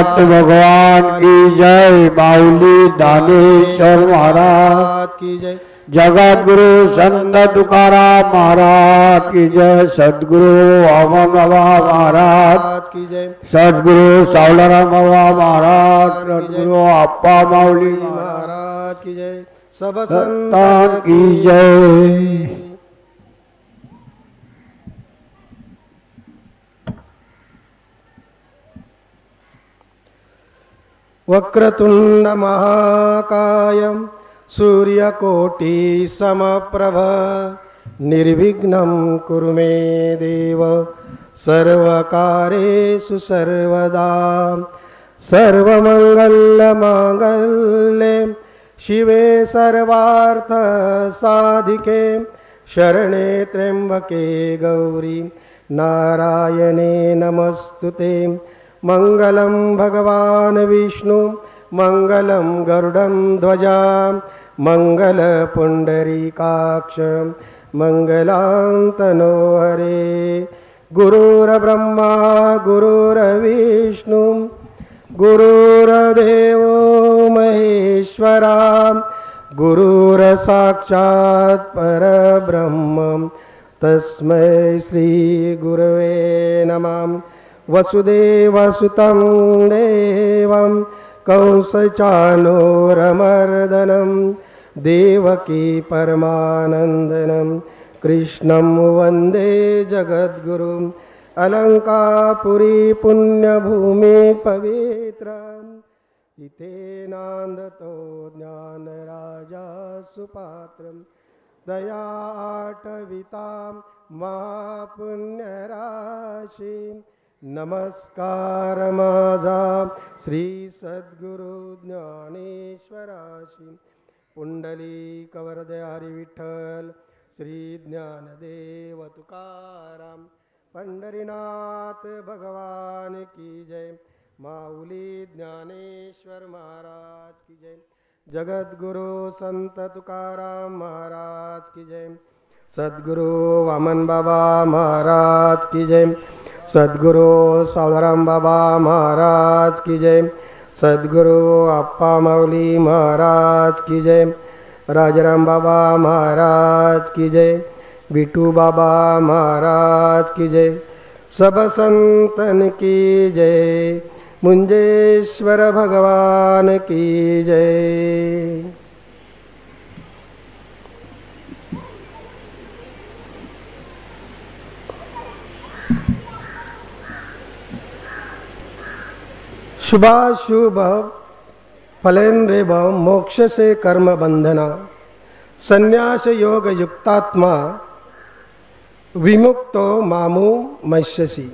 दत्त भगवान की जय। माऊली दानेश्वर महाराज की जय। जगद्गुरु संत तुकाराम महाराज की जय। सद्गुरु वामन बाबा महाराज की जय। सद्गुरु सावळाराम बाबा महाराज सद्गुरु आप्पा माऊली महाराज की जय। सब संतान की जय। वक्रतुंड महाकाय सूर्यकोटि समप्रभ निर्विघ्नं कुरु मे देव सर्वकार्येषु सर्वदा। सर्वमंगलमांगल्ये शिवे सर्वार्थसाधिके शरणे त्र्यंबके गौरी नारायणे नमस्तुते। मंगलं भगवान विष्णु मंगलं गरुडं ध्वजा मंगलपुंडरीकाक्ष मंगलांतनो हरे। गुरुर्ब्रह्मा गुरुर्विष्णु गुरुर्देवो महेश्वरा गुरुर्साक्षात् परब्रह्म तस्मै श्री गुरवे नमः। वसुदेवसुतं देवं कंसचाणूरमर्दनं देवकी परमानन्दनं कृष्णं वन्दे जगद्गुरुम्। अलंकापुरी पुण्यभूमि पवित्रं इथे नांदतो ज्ञानराजा सुपात्रं। दया आटवितां महापुण्यराशी नमस्कार माझा श्री सद्गुरु ज्ञानेश्वराशी। पुंडलिक वरदे हरी विठ्ठल श्री ज्ञानदेव तुकाराम पंढरीनाथ भगवान की जय। माऊली ज्ञानेश्वर महाराज की जय। जगद्गुरु संत तुकाराम महाराज की जय। सद्गुरु वामन बाबा महाराज की जय। सद्गुरु सावळाराम बाबा महाराज की जय। सद्गुरु आप्पा माऊली महाराज की जय। राजाराम बाबा महाराज की जय। बिटू बाबा महाराज की जय। सब संतन की जय। मुंजेश्वर भगवान की जय। शुभाशुभ फलेन्द्रेव मोक्ष से कर्म बंधना संन्यास योग युक्तात्मा विमुक्तो मामू मश्यसी।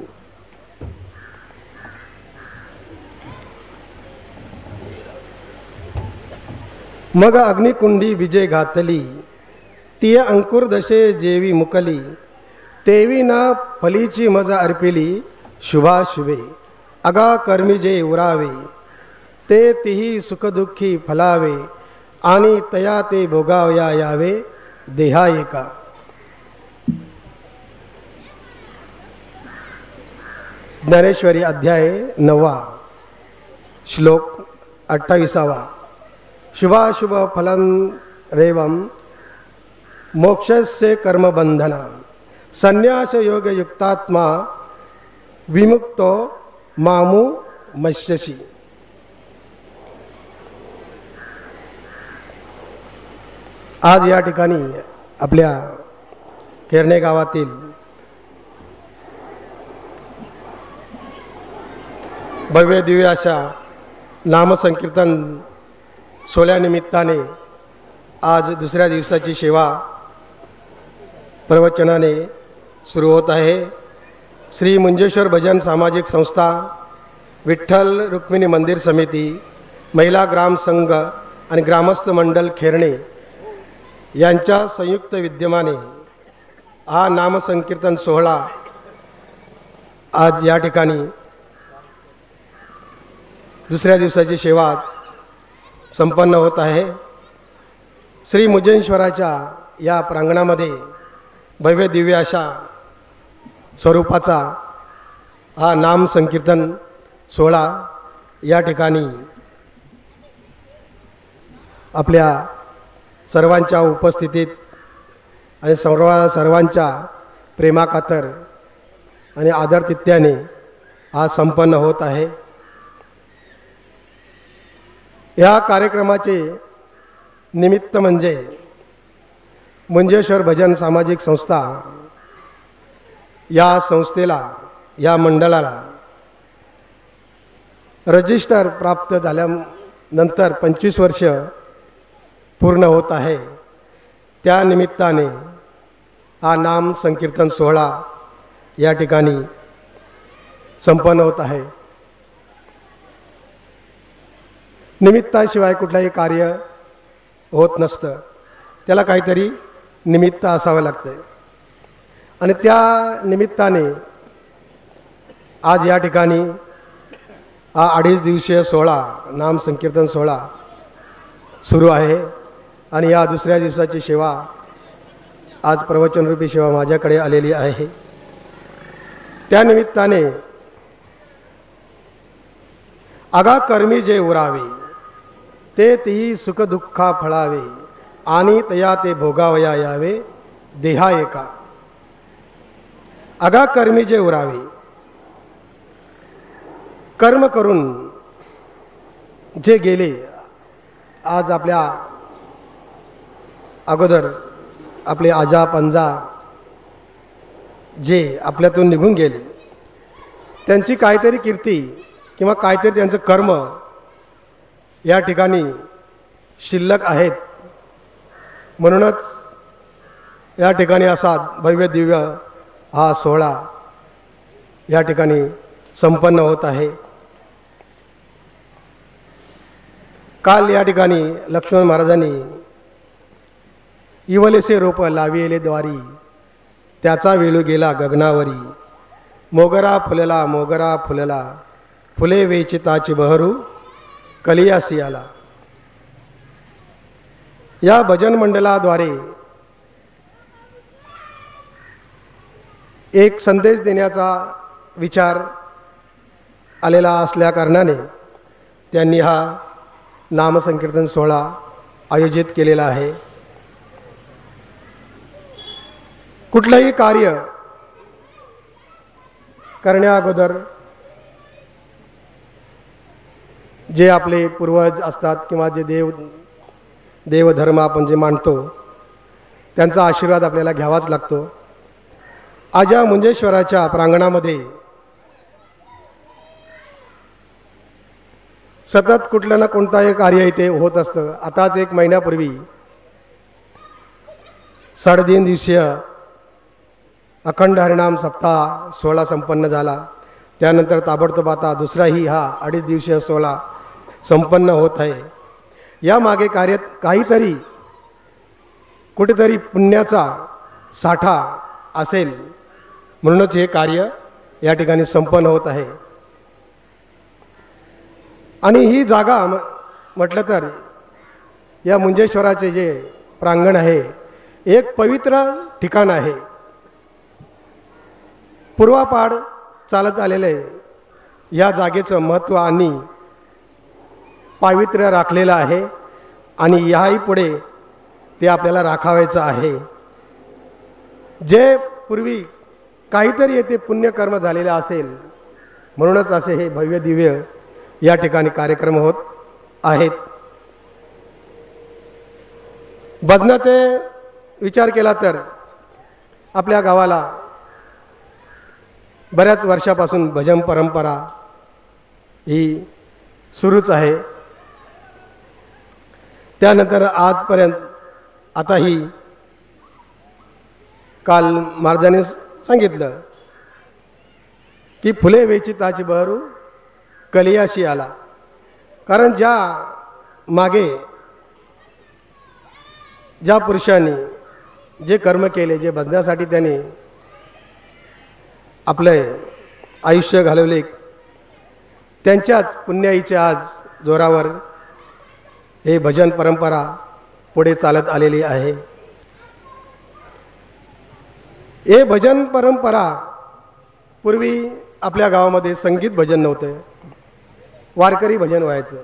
मग अग्निकुंडी विजय घातली तिय अंकुर दशे जेवी मुकली तेवी न फलीची मज अर्पिली शुभाशुभे अगा कर्मी जे उरावे ते तिही सुखदुःखी फलावे आणि तया ते भोगावया यावे देहा एका। ज्ञानेश्वरी अध्याय 9 श्लोक 28। शुभाशुभ फलं रेवम मोक्षस्य कर्मबंधना संन्यास योग युक्तात्मा विमुक्तो मामू मश्यसी। आज या ठिकाणी आपल्या केरणे गावातील भव्य दिव्य अशा नामसंकीर्तन सोहळ्यानिमित्ताने आज दुसऱ्या दिवसाची सेवा प्रवचनाने सुरू होत आहे। श्री मुंजेश्वर भजन सामाजिक संस्था, विठ्ठल रुक्मिणी मंदिर समिती, महिला ग्राम संघ आणि ग्रामस्थ मंडल खेरणे यांच्या संयुक्त विद्यमाने हा नामसंकीर्तन सोहळा आज या ठिकाणी दुसऱ्या दिवसाची सेवा संपन्न होत आहे। श्री मुंजेश्वराच्या या प्रांगणामध्ये भव्य दिव्य अशा स्वरूपाचा हा नाम संकीर्तन सोहळा या ठिकाणी आपल्या सर्वांच्या उपस्थितीत आणि सर्वांच्या प्रेमाकातर आणि आदरातिथ्याने आज संपन्न होत आहे. या कार्यक्रमाचे निमित्त म्हणजे मुंजेश्वर भजन सामाजिक संस्था या संस्थेला, या मंडळाला रजिस्टर प्राप्त झाल्यानंतर 25 वर्ष पूर्ण होत आहे. त्या निमित्ताने हा नाम संकीर्तन सोहळा या ठिकाणी संपन्न होत आहे. निमित्ताशिवाय कुठलंही कार्य होत नसतं, त्याला काहीतरी निमित्त असावं लागतं. आणि त्या निमित्ताने आज या ठिकाणी हा 2.5 दिवसीय सोहळा, नाम संकीर्तन सोहळा सुरू आहे. आणि या दुसऱ्या दिवसाची सेवा, आज प्रवचनरूपी सेवा माझ्याकडे आलेली आहे. त्या निमित्ताने आगा कर्मी जे उरावे ते तेही सुखदुःखा फळावे आणि तया ते भोगावया यावे देहा एका. आगा कर्मी जे उरावे, कर्म करून जे गेले, आज आपल्या अगोदर आपले आजा पंजा जे आपल्यातून निघून गेले, त्यांची काहीतरी कीर्ती किंवा काहीतरी त्यांचं कर्म या ठिकाणी शिल्लक आहेत. म्हणूनच या ठिकाणी असा भव्य दिव्य हा सोहळा या ठिकाणी संपन्न होत आहे. काल या ठिकाणी लक्ष्मण महाराजांनी इवलेसे रोप लाविले द्वारी, त्याचा वेळू गेला गगनावरी. मोगरा फुलला, मोगरा फुलला, फुले वेचिताची बहरू कलियासी आला. या भजन मंडळाद्वारे एक संदेश देण्याचा विचार आलेला असल्या कारणाने त्यांनी हा नामसंकीर्तन सोहळा आयोजित केलेला आहे. कुठलंही कार्य करण्याअगोदर जे आपले पूर्वज असतात किंवा जे देवधर्म आपण जे मानतो, त्यांचा आशीर्वाद आपल्याला घ्यावाच लागतो. आज या मुंजेश्वराच्या प्रांगणामध्ये सतत कुठलं ना कोणताही कार्य इथे होत असतं. आताच 1 महिन्यापूर्वी 3.5 दिवसीय अखंड हरिनाम सप्ताह सोहळा संपन्न झाला. त्यानंतर ताबडतोब आता दुसराही हा 2.5 दिवसीय सोहळा संपन्न होत आहे. यामागे काहीतरी कुठेतरी पुण्याचा साठा असेल, म्हणूनच हे कार्य या ठिकाणी संपन्न होत आहे. आणि ही जागा म्हटलं तर या मुंजेश्वराचे जे प्रांगण आहे, एक पवित्र ठिकाण आहे. पूर्वापाड चालत आलेले या जागेचं महत्त्व आणि पावित्र्य राखलेलं आहे आणि याही पुढे ते आपल्याला राखावायचं आहे. जे पूर्वी काहीतरी येथे पुण्यकर्म झालेलं असेल, म्हणूनच असे हे भव्य दिव्य या ठिकाणी कार्यक्रम होत आहेत. भजनाचे विचार केला तर आपल्या गावाला बऱ्याच वर्षापासून भजन परंपरा ही सुरूच आहे. त्यानंतर आजपर्यंत आताही काल महाराजांनी सांगितलं की फुले वेचिताची बहरू कलियाशी आला. कारण ज्या मागे ज्या पुरुषांनी जे कर्म केले, जे भजनासाठी त्यांनी आपले आयुष्य घालवले, त्यांच्याच पुण्याईच्या आज जोरावर हे भजन परंपरा पुढे चालत आलेली आहे. हे भजन परंपरा पूर्वी आपल्या गावामध्ये संगीत भजन नव्हतं. वारकरी भजन व्हायचं.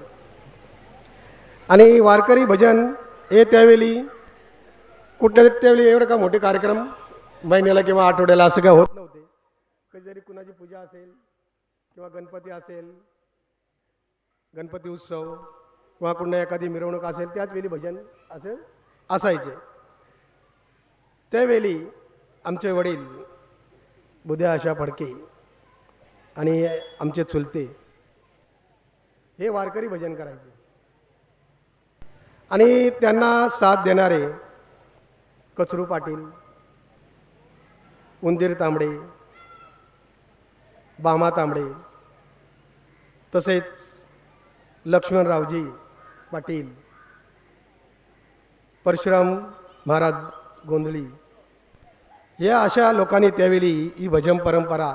आणि वारकरी भजन हे त्यावेळी कुठल्या त्यावेळी एवढं का मोठे कार्यक्रम महिन्याला किंवा आठवड्याला असं काय होत नव्हते. कधीतरी कुणाची पूजा असेल किंवा गणपती असेल, गणपती उत्सव किंवा कुठल्या एखादी मिरवणूक असेल त्याच वेळी भजन असायचे. त्यावेळी आमचे वडील बुध्या आशा फडके आणि आमचे चुलते हे वारकरी भजन करायचे. आणि त्यांना साथ देणारे कचरू पाटील, उंदीर तांबडे, बामा तांबडे, तसेच लक्ष्मणरावजी पाटील, परशुराम महाराज गोंधळी या अशा लोकांनी त्यावेळी ही भजन परंपरा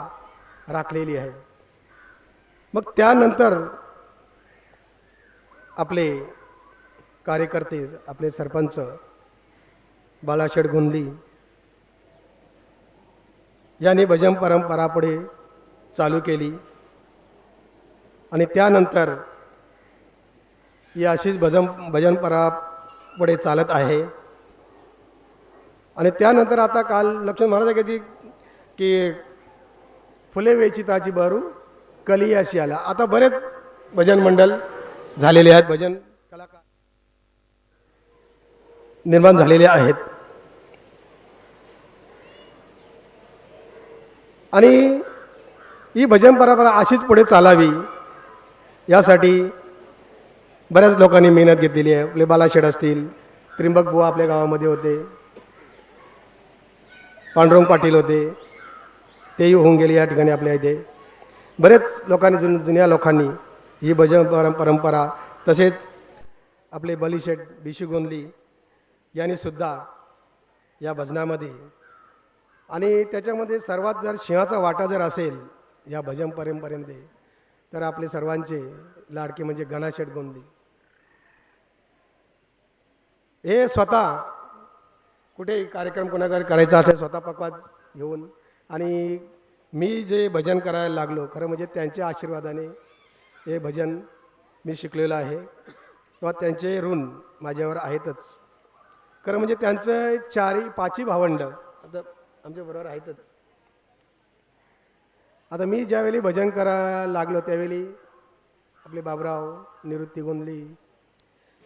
राखलेली आहे. मग त्यानंतर आपले कार्यकर्ते, आपले सरपंच बाळाशेठ गोंधळी यांनी भजन परंपरा पुढे चालू केली. आणि त्यानंतर ही अशीच भजन परंपरा पुढे चालत आहे. आणि त्यानंतर आता काल लक्ष्मण महाराजाची की फुले वेचिताची बहरू कली अशी आला. आता बरेच भजन मंडळ झालेले आहेत, भजन कलाकार निर्माण झालेले आहेत. आणि ही भजन परंपरा अशीच पुढे चालावी यासाठी बऱ्याच लोकांनी मेहनत घेतलेली आहे. आपले बालाशेठ असतील, त्रिंबक बुवा आपल्या गावामध्ये होते, पांडुरंग पाटील होते, तेही होऊन गेले या ठिकाणी आपल्या इथे. बरेच लोकांनी जुन्या लोकांनी ही भजन परंपरा, तसेच आपले बलीशेठ बिशू गोंधळी यांनी सुद्धा या भजनामध्ये, आणि त्याच्यामध्ये सर्वात जर सिंहाचा वाटा जर असेल या भजन परंपरेमध्ये तर आपले सर्वांचे लाडके म्हणजे गणाशेठ गोंधळी हे स्वतः कुठे कार्यक्रम कोणाकडे करायचा असेल स्वतः पकवाज घेऊन, आणि मी जे भजन करायला लागलो खरं म्हणजे त्यांच्या आशीर्वादाने हे भजन मी शिकलेलं आहे किंवा त्यांचे ऋण माझ्यावर आहेतच. खरं म्हणजे त्यांचं 5ही भावंड आता आमच्याबरोबर आहेतच. आता मी ज्यावेळी भजन करायला लागलो त्यावेळी आपले बाबराव, निवृत्ती गोंधळी,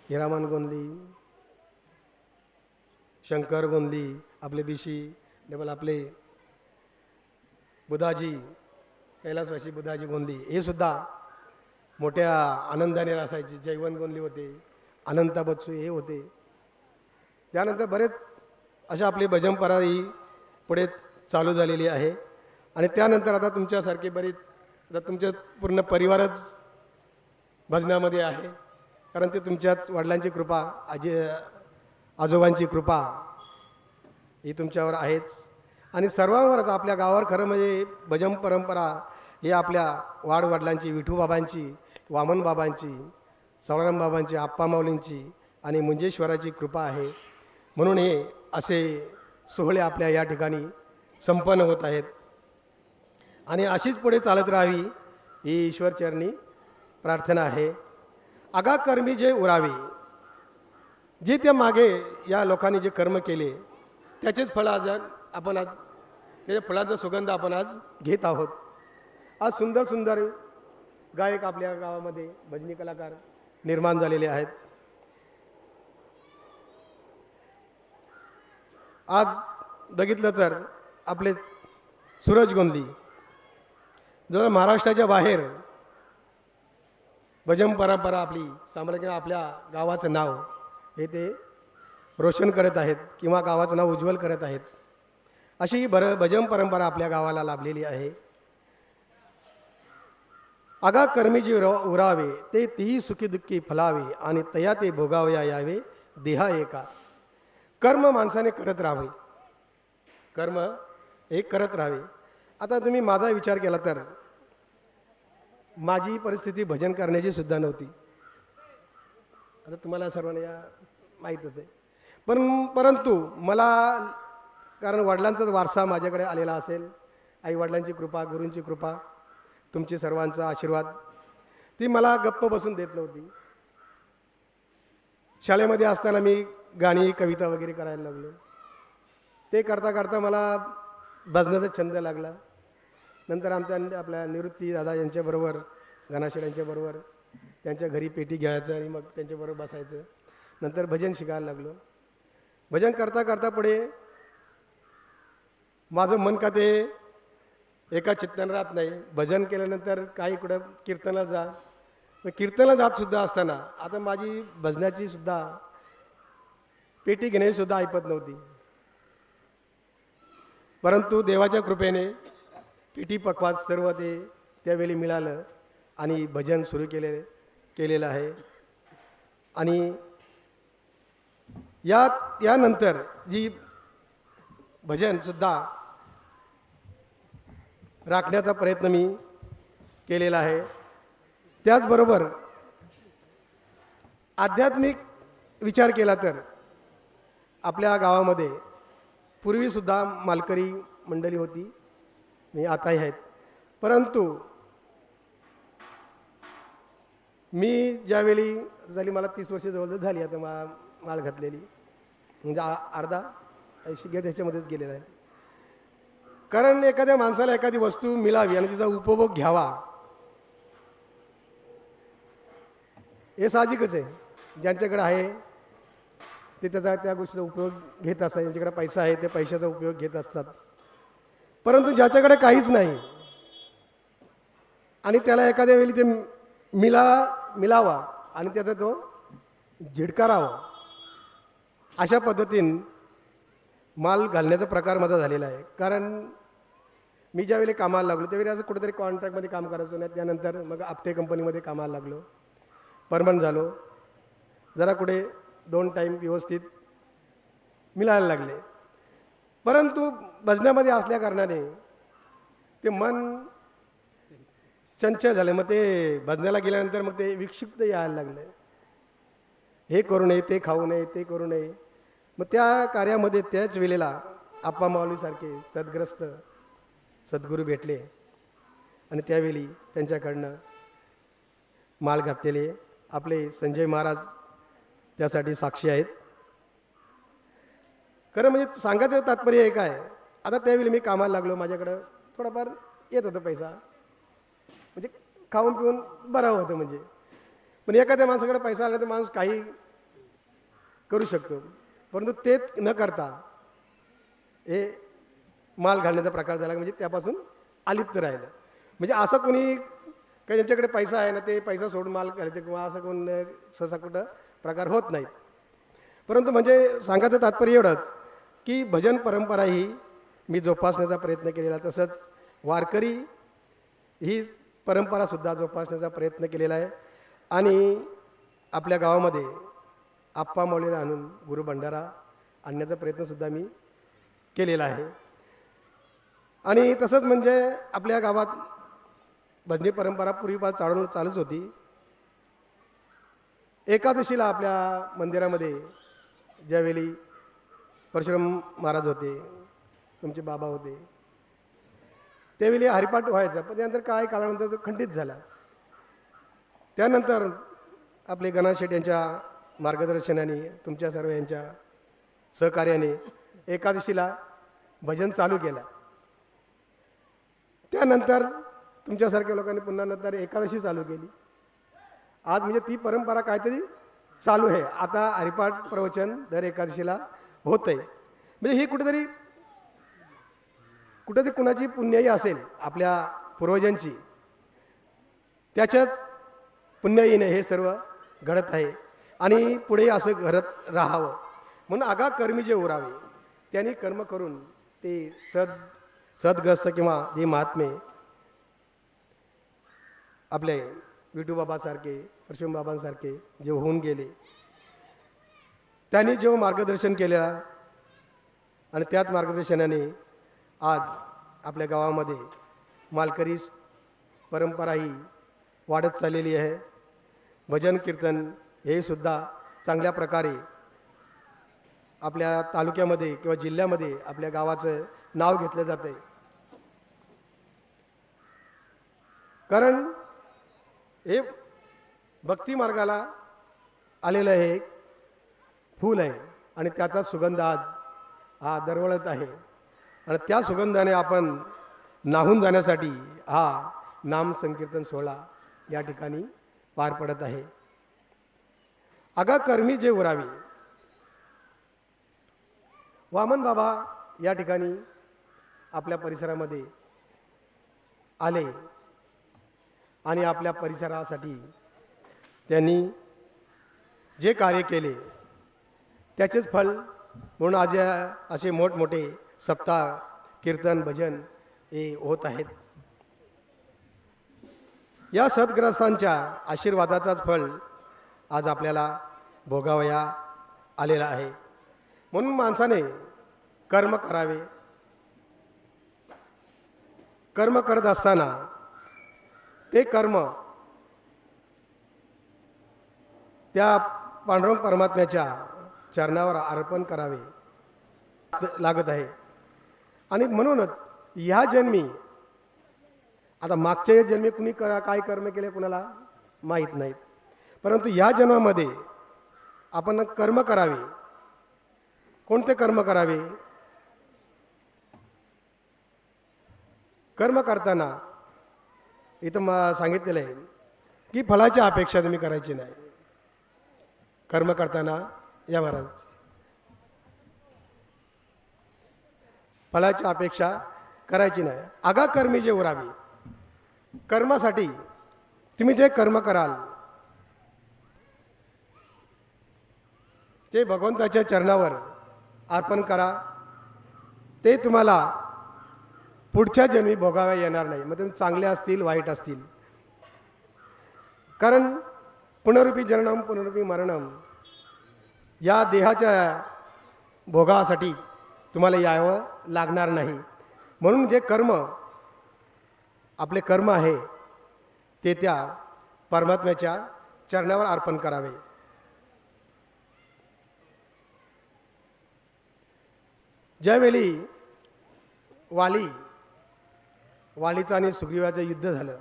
हिरामन गोंधळी, शंकर गोंधळी, आपले बिशी डबल आपले बुधाजी, कैलासवासी बुधाजी गोंधळी हे सुद्धा मोठ्या आनंदाने असायचे. जयवंत गोंधळी होते, अनंता बच्चू हे होते. त्यानंतर बरेच अशा आपली भजन परंपरा ही पुढे चालू झालेली आहे. आणि त्यानंतर आता तुमच्यासारखे बरीच, आता तुमचे पूर्ण परिवारच भजनामध्ये आहे, कारण ते तुमच्यात वडिलांची कृपा, आजोबांची कृपा ही तुमच्यावर आहेच. आणि सर्वांवरच आपल्या गावावर खरं म्हणजे भजन परंपरा ही आपल्या वाडवडिलांची, विठूबाबांची, वामनबाबांची, सावळरामबाबांची, आप्पा माऊलींची आणि मुंजेश्वराची कृपा आहे. म्हणून हे असे सोहळे आपल्या या ठिकाणी संपन्न होत आहेत. आणि अशीच पुढे चालत राहावी ही ईश्वरचरणी प्रार्थना आहे. आगाकर्मी जे उरावे, जे त्या मागे या लोकांनी जे कर्म केले त्याचेच फळ आज आपण त्याच्या फळाचा सुगंध आपण आज घेत आहोत. आज सुंदर सुंदर गायक आपल्या गावामध्ये भजनी कलाकार निर्माण झालेले आहेत. आज बघितलं तर आपले सूरज गोंधळी जर महाराष्ट्राच्या बाहेर भजन परंपरा आपली साम्राज्य आपल्या गावाचं नाव हे ते रोशन करत आहेत किंवा गावाचं नाव उज्ज्वल करत आहेत. अशी ही भजन परंपरा आपल्या गावाला लाभलेली आहे. आगा कर्मी जी उरावे ते तीही सुखी दुःखी फलावे आणि तया ते भोगावया यावे देहा एका. कर्म माणसाने करत राहावे, कर्म हे करत राहावे. आता तुम्ही माझा विचार केला तर माझी परिस्थिती भजन करण्याची सुद्धा नव्हती. आता तुम्हाला सर्वांना या माहीतच आहे. परंतु मला कारण वडिलांचाच वारसा माझ्याकडे आलेला असेल, आई वडिलांची कृपा, गुरूंची कृपा, तुमची सर्वांचा आशीर्वाद, ती मला गप्प बसून देत नव्हती. शाळेमध्ये असताना मी गाणी कविता वगैरे करायला लागलो. ते करता करता मला भजनाचा छंद लागला. नंतर आपल्या निवृत्ती दादा यांच्याबरोबर घनाशेड यांच्याबरोबर त्यांच्या घरी पेटी घ्यायचं आणि मग त्यांच्याबरोबर बसायचं. नंतर भजन शिकायला लागलो. भजन करता करता पुढे माझं मन का ते एका चित्तानं राहत नाही. भजन केल्यानंतर काही कुठं कीर्तनाला जा. मग कीर्तनाला जात सुद्धा असताना आता माझी भजनाची सुद्धा पेटी घेण्याची सुद्धा ऐपत नव्हती. परंतु देवाच्या कृपेने पेटी पकवाज सर्व ते त्यावेळी मिळालं आणि भजन सुरू केलेलं आहे. आणि यानंतर जी भजनसुद्धा राखण्याचा प्रयत्न मी केलेला आहे. त्याचबरोबर आध्यात्मिक विचार केला तर आपल्या गावामध्ये पूर्वीसुद्धा मालकरी मंडळी होती, मी आताही आहेत. परंतु मी ज्यावेळी झाली मला 30 वर्ष जवळजवळ झाली आता माळ घातलेली, म्हणजे अर्धा आयुष्य त्याच्यामध्येच गेलेला आहे. कारण एखाद्या माणसाला एखादी वस्तू मिळावी आणि तिचा उपभोग घ्यावा हे साहजिकच आहे. ज्यांच्याकडे आहे ते त्या गोष्टीचा उपयोग घेत असतात. ज्यांच्याकडे पैसा आहे ते पैशाचा उपयोग घेत असतात. परंतु ज्याच्याकडे काहीच नाही आणि त्याला एखाद्या वेळी ते मिळावा आणि त्याचा तो झिडकारावा, अशा पद्धतीने माल घालण्याचा प्रकार माझा झालेला आहे. कारण मी ज्यावेळी कामाला लागलो त्यावेळी असं कुठेतरी कॉन्ट्रॅक्टमध्ये काम करायचो नाही. त्यानंतर मग आपटे कंपनीमध्ये कामाला लागलो, परमनंट झालो. जरा कुठे 2 टाईम व्यवस्थित मिळायला लागले. परंतु भजनामध्ये असल्या कारणाने ते मन चंचल झालं. मग ते भजनाला गेल्यानंतर मग ते विक्षिप्त यायला लागलं. हे करू नये, ते खाऊ नये, ते करू नये. मग त्या कार्यामध्ये त्याच वेळेला आप्पा माऊलीसारखे सद्ग्रस्त सद्गुरू भेटले आणि त्यावेळी त्यांच्याकडनं माळ घातलेले आपले संजय महाराज त्यासाठी साक्षी आहेत. खरं म्हणजे सांगायचं तात्पर्य एक आहे, आता त्यावेळी मी कामाला लागलो, माझ्याकडं थोडाफार येत होतं पैसा, म्हणजे खाऊन पिऊन बरं होतं म्हणजे. पण एखाद्या माणसाकडे पैसा आला तर माणूस काही करू शकतो. परंतु ते न करता हे माल घालण्याचा प्रकार झाला, म्हणजे त्यापासून अलिप्त राहिलं. म्हणजे असं कोणी काही ज्यांच्याकडे पैसा आहे ना ते पैसा सोडून माल घालते किंवा असं कोण सहसा कुठं प्रकार होत नाहीत. परंतु म्हणजे सांगायचं तात्पर्य एवढंच की भजन परंपरा ही मी जोपासण्याचा प्रयत्न केलेला, तसंच वारकरी ही परंपरासुद्धा जोपासण्याचा प्रयत्न केलेला आहे. आणि आपल्या गावामध्ये आप्पा माऊलीला आणून गुरु भंडारा आणण्याचा प्रयत्नसुद्धा मी केलेला आहे. आणि तसंच म्हणजे आपल्या गावात भजनी परंपरा पूर्वीपासून चालूच होती. एकादशीला आपल्या मंदिरामध्ये ज्यावेळी परशुराम महाराज होते, तुमचे बाबा होते, त्यावेळी हरिपाठ व्हायचा. पण त्यानंतर काय काळानंतर तो खंडित झाला. त्यानंतर आपले गणाशेठ यांच्या मार्गदर्शनाने, तुमच्या सर्व यांच्या सहकार्याने एकादशीला भजन चालू केलं. त्यानंतर तुमच्यासारख्या लोकांनी पुन्हा नंतर एकादशी चालू केली. आज म्हणजे ती परंपरा काहीतरी चालू आहे. आता हरिपाठ प्रवचन दर एकादशीला होत आहे. म्हणजे ही कुठेतरी कुणाची पुण्याई असेल आपल्या पूर्वजांची, त्याच्याच पुण्याईने हे सर्व घडत आहे आणि पुढे असं घडत राहावं. म्हणून आगा कर्मी जे उरावे, त्यांनी कर्म करून ते सद्ग्रस्त किंवा जे महात्मे आपले विठूबाबासारखे, परशुराम बाबांसारखे जे होऊन गेले, त्यांनी जेव्हा मार्गदर्शन केलं आणि त्याच मार्गदर्शनाने आज आपल्या गावामध्ये मालकरी परंपरा ही वाढत चाललेली आहे. भजन कीर्तन हे सुद्धा चांगल्या प्रकारे आपल्या तालुक्यामध्ये किंवा जिल्ह्यामध्ये आपल्या गावाचं नाव घेतलं जातं आहे. कारण हे भक्ती मार्गाला आलेलं हे एक फूल आहे आणि त्याचा सुगंध आज हा दरवळत आहे आणि त्या सुगंधाने आपण नाहून जाण्यासाठी हा नाम संकीर्तन सोहळा या ठिकाणी पार पडत आहे. अगा कर्मी जे उरावी, वामन बाबा या ठिकाणी आपल्या परिसरामध्ये आले आणि आपल्या परिसरासाठी त्यांनी जे कार्य केले त्याचेच फल म्हणून आज असे मोठमोठे सप्ताह कीर्तन भजन हे होत आहेत. या सद्ग्रस्तांच्या आशीर्वादाचाच फल आज आपल्याला भोगावया आलेला आहे. म्हणून माणसाने कर्म करावे. कर्म करत असताना ते कर्म त्या पांडुरंग परमात्म्याच्या चरणावर अर्पण करावे लागत आहे. आणि म्हणूनच ह्या जन्मी, आता मागच्या जन्मी कुणी काय कर्म केले कुणाला माहीत नाहीत, परंतु ह्या जन्मामध्ये आपण कर्म करावे. कोणते कर्म करावे? कर्म करताना इथं सांगितलेलं आहे की फळाची अपेक्षा तुम्ही करायची नाही. कर्म करताना या महाराज फळाची अपेक्षा करायची नाही. आगा कर्मी जे उरावी, कर्मासाठी तुम्ही जे कर्म कराल ते भगवंताच्या चरणावर अर्पण करा. ते तुम्हाला पुढच्या जन्मी भोगाव्या येणार नाही. मग तुम्ही चांगले असतील वाईट असतील, कारण पुनरुपी जननम पुनरुपी मरणम या देहाच्या भोगासाठी तुम्हाला यावं लागणार नाही. म्हणून जे कर्म आपले कर्म आहे ते त्या परमात्म्याच्या चरणावर अर्पण करावे. ज्यावेळी वालीचं आणि सुग्रीवाचं युद्ध झालं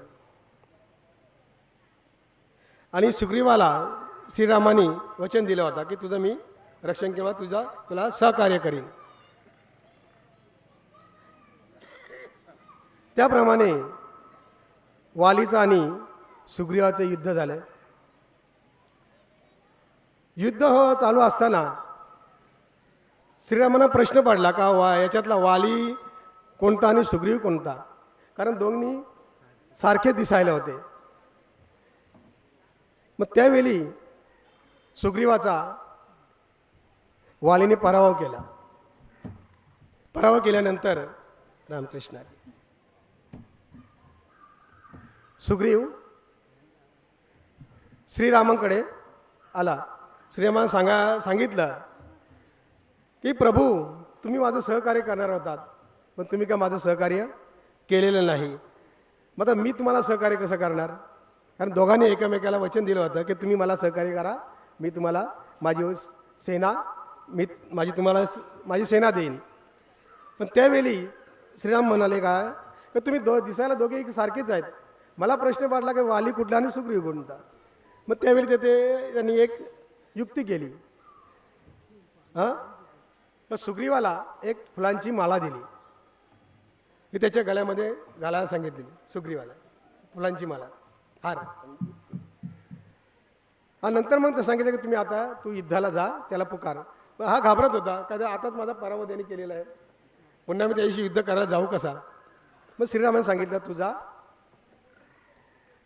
आणि सुग्रीवाला श्रीरामाने वचन दिलं होता की तुझं मी रक्षण किंवा तुला सहकार्य करीन. त्याप्रमाणे वालीचं आणि सुग्रीवाचं युद्ध झालं. युद्ध चालू असताना श्रीरामांना प्रश्न पडला का याच्यातला वाली कोणता आणि सुग्रीव कोणता, कारण दोन्ही सारखे दिसायला होते. मग त्यावेळी सुग्रीवाचा वालीने पराभव केला. पराभव केल्यानंतर रामकृष्ण सुग्रीव श्रीरामांकडे आला. श्रीरामानं सांगितलं की प्रभू तुम्ही माझं सहकार्य करणार होतात, पण तुम्ही का माझं सहकार्य केलेलं नाही. मग आता मी तुम्हाला सहकार्य कसं करणार, कारण दोघांनी एकमेकाला वचन दिलं होतं की तुम्ही मला सहकार्य करा, मी तुम्हाला माझी सेना देईन. पण त्यावेळी श्रीराम म्हणाले का तुम्ही दिसायला दोघे एक सारखेच आहेत. मला प्रश्न पडला की वाली कुठला आणि सुग्रीव कोणता. मग त्यावेळी त्यांनी एक युक्ती केली. तर सुग्रीवाला एक फुलांची माला दिली, ती त्याच्या गळ्यामध्ये घालायला सांगितली. सुग्रीवाला फुलांची माला हार. नंतर मग सांगितलं की तुम्ही आता तू युद्धाला जा, त्याला पुकार. हा घाबरत होता का आताच माझा पराभव त्यांनी केलेला आहे, पुन्हा मी त्याशी युद्ध करायला जाऊ कसा. मग श्रीरामाने सांगितलं तू जा,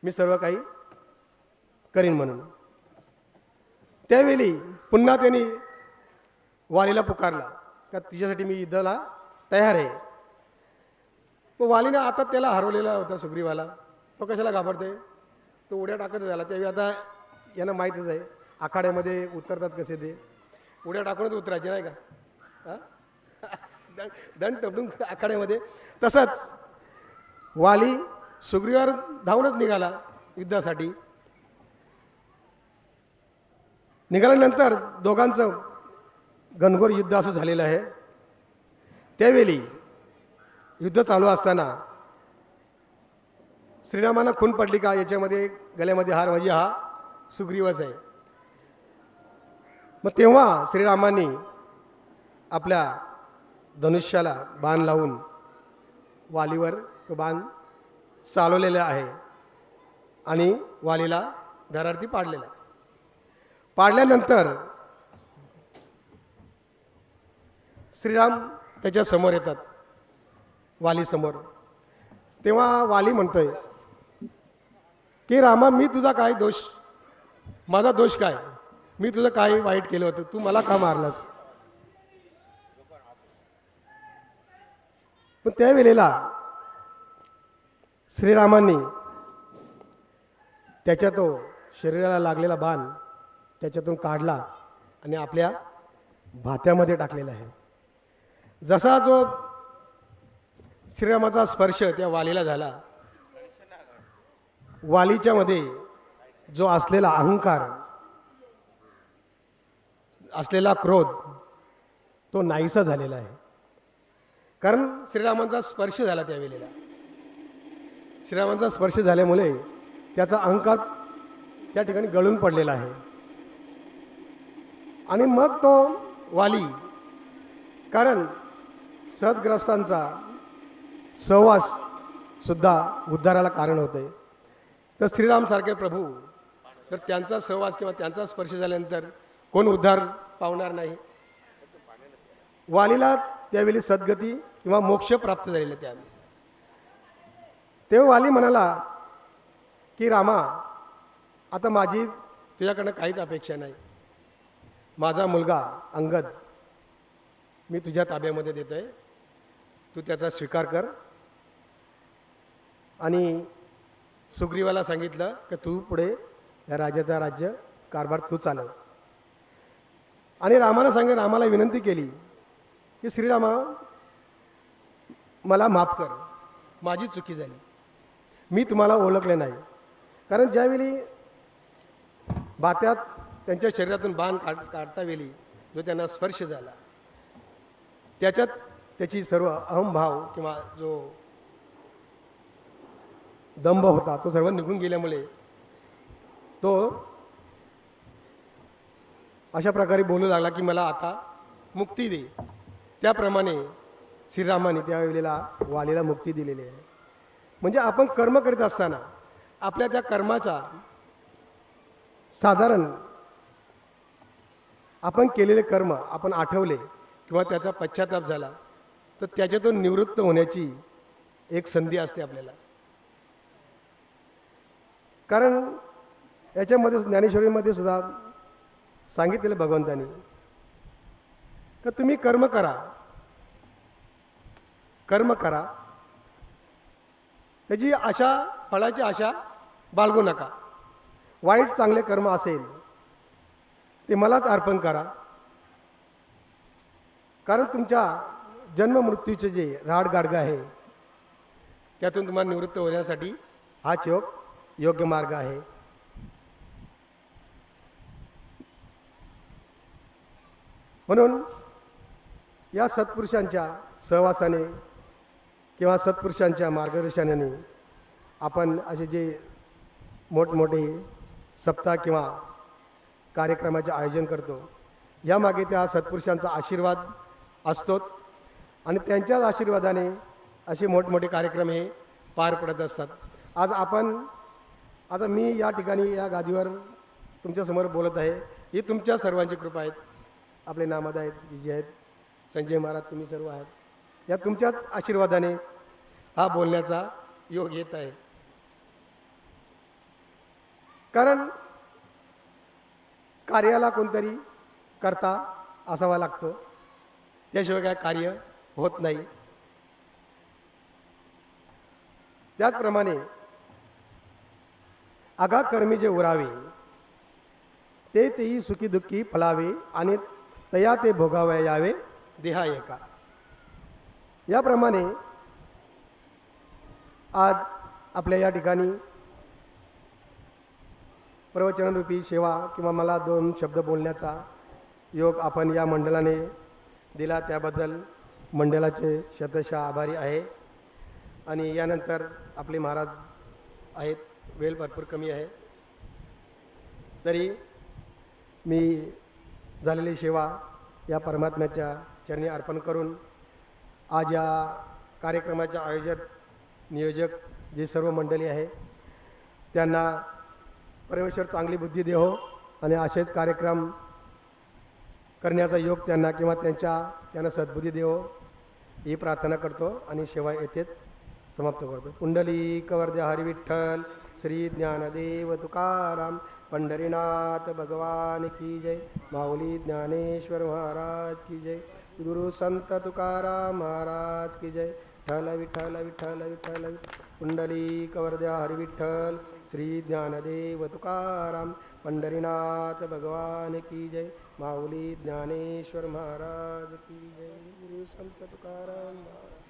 मी सर्व काही करीन म्हणून. त्यावेळी पुन्हा त्यांनी वालीला पुकारला का तुझ्यासाठी मी युद्धाला तयार आहे. मग वालीने आता त्याला हरवलेला होता सुग्रीवाला, तो कशाला घाबरते, तो उड्या टाकत झाला. त्यावेळी आता यांना माहीतच आहे आखाड्यामध्ये उतरतात कसे, ते उड्या टाकूनच उतरायचे नाही का, दंड टपडून आखाड्यामध्ये. तसंच वाली सुग्रीवावर धावूनच निघाला युद्धासाठी. निघाल्यानंतर दोघांचं घनघोर युद्ध असं झालेलं आहे. त्यावेळी युद्ध चालू असताना श्रीरामांना खून पडली का याच्यामध्ये गळ्यामध्ये हार म्हणजे हा सुग्रीवच आहे. मग तेव्हा श्रीरामांनी आपल्या धनुष्याला बाण लावून वालीवर तो बाण चालवलेला आहे आणि वालीला धरार्थी पाडलेला. पाडल्यानंतर श्रीराम त्याच्या समोर येतात, वाली समोर. तेव्हा वाली म्हणतोय की रामा, मी तुझा काय दोष, माझा दोष काय, मी तुझं काय वाईट केलं होतं, तू मला का मारलास. पण त्यावेळेला श्रीरामांनी त्याच्या तो शरीराला लागलेला बाण त्याच्यातून काढला आणि आपल्या भात्यामध्ये टाकलेला आहे. जसा जो श्रीरामाचा स्पर्श त्या वालीला झाला, वालीच्या मध्ये जो असलेला अहंकार, असलेला क्रोध, तो नाहीसा झालेला आहे. कारण श्रीरामांचा स्पर्श झाला त्यावेळेला. श्रीरामांचा स्पर्श झाल्यामुळे त्याचा अहंकार त्या ठिकाणी गळून पडलेला आहे. आणि मग तो वाली, कारण सद्ग्रस्तांचा सहवास सुद्धा उद्धाराला कारण होते. तर श्रीरामसारखे प्रभू, तर त्यांचा सहवास किंवा त्यांचा स्पर्श झाल्यानंतर कोण उद्धार पावणार नाही. वालीला त्यावेळी सद्गती किंवा मोक्ष प्राप्त झालेला. तेव्हा वाली म्हणाला की रामा, आता माझी तुझ्याकडनं काहीच अपेक्षा नाही. माझा मुलगा अंगद मी तुझ्या ताब्यामध्ये देतोय, तू त्याचा स्वीकार कर. आणि सुग्रीवाला सांगितलं की तू पुढे या राजाचा राज्य कारभार तू चालव. आणि रामाला विनंती केली की श्रीरामा, मला माफ कर, माझी चुकी झाली, मी तुम्हाला ओळखले नाही. कारण ज्यावेळी बात्यात त्यांच्या शरीरातून बाण काढता वेळी जो त्यांना स्पर्श झाला, त्याच्यात त्याची सर्व अहंभाव किंवा जो दंभ होता तो सर्व निघून गेल्यामुळे तो अशा प्रकारे बोलू लागला की मला आता मुक्ती दे. त्याप्रमाणे श्रीरामाने त्यावेळेला वालीला मुक्ती दिलेली आहे. म्हणजे आपण कर्म करीत असताना आपल्या त्या कर्माचा साधारण आपण केलेले कर्म आपण आठवले किंवा त्याचा पश्चाताप झाला तर त्याच्यातून निवृत्त होण्याची एक संधी असते आपल्याला. कारण याच्यामध्ये ज्ञानेश्वरीमध्ये सुद्धा सांगितलेलं भगवंतांनी का तुम्ही कर्म करा, कर्म करा, त्याची आशा, फळाची आशा बाळगू नका. वाईट चांगले कर्म असेल ते मलाच अर्पण करा. कारण तुमच्या जन्ममृत्यूचे जे राडगाडगं आहे त्यातून तुम्हाला निवृत्त होण्यासाठी हाच योग्य मार्ग आहे. म्हणून या सत्पुरुषांच्या सहवासाने किंवा सत्पुरुषांच्या मार्गदर्शनाने आपण असे जे मोठमोठे सप्ताह किंवा कार्यक्रमाचे आयोजन करतो, यामागे त्या सत्पुरुषांचा आशीर्वाद असतोच. आणि त्यांच्याच आशीर्वादाने असे मोठमोठे कार्यक्रम हे पार पडत असतात. आता मी या ठिकाणी या गादीवर तुमच्यासमोर बोलत आहे, ही तुमच्या सर्वांची कृपा आहेत. आपले नामद आहेत, जीजी आहेत, संजय महाराज, तुम्ही सर्व आहात. या तुमच्याच आशीर्वादाने हा बोलण्याचा योग येत आहे. कारण कार्याला कोणतरी करता असावा लागतो, त्याशिवाय काय कार्य होत नाही. त्याचप्रमाणे आगा कर्मी जे उरावे ते तेही सुखी दुःखी फलावे आणि तया ते भोगावया यावे देहा एका. याप्रमाणे आज आपल्या या ठिकाणी प्रवचनरूपी सेवा किंवा मला 2 शब्द बोलण्याचा योग आपण या मंडळाने दिला, त्याबद्दल मंडळाचे शतशः आभारी आहे. आणि यानंतर आपले महाराज आहेत, वेळ भरपूर कमी आहे, तरी मी झालेली सेवा या परमात्म्याच्या चरणी अर्पण करून आज या कार्यक्रमाच्या नियोजक जे सर्व मंडळी आहे त्यांना परमेश्वर चांगली बुद्धी देहो आणि असेच कार्यक्रम करण्याचा योग त्यांना किंवा त्यांना सद्बुद्धी देहो ही प्रार्थना करतो आणि सेवा येथेच समाप्त करतो. पुंडलिक वरदे हरी विठ्ठल श्री ज्ञानदेव तुकाराम पंढरीनाथ भगवान की जय. माऊली ज्ञानेश्वर महाराज की जय. गुरु संत तुकाराम महाराज की जय. विठ्ठल विठ्ठल विठ्ठल विठ्ठल. पुंडलिक वरदे हरी विठ्ठल श्री ज्ञानदेव तुकाराम पंढरीनाथ भगवान की जय. माऊली ज्ञानेश्वर महाराज की जय. गुरु संत तुकाराम महाराज.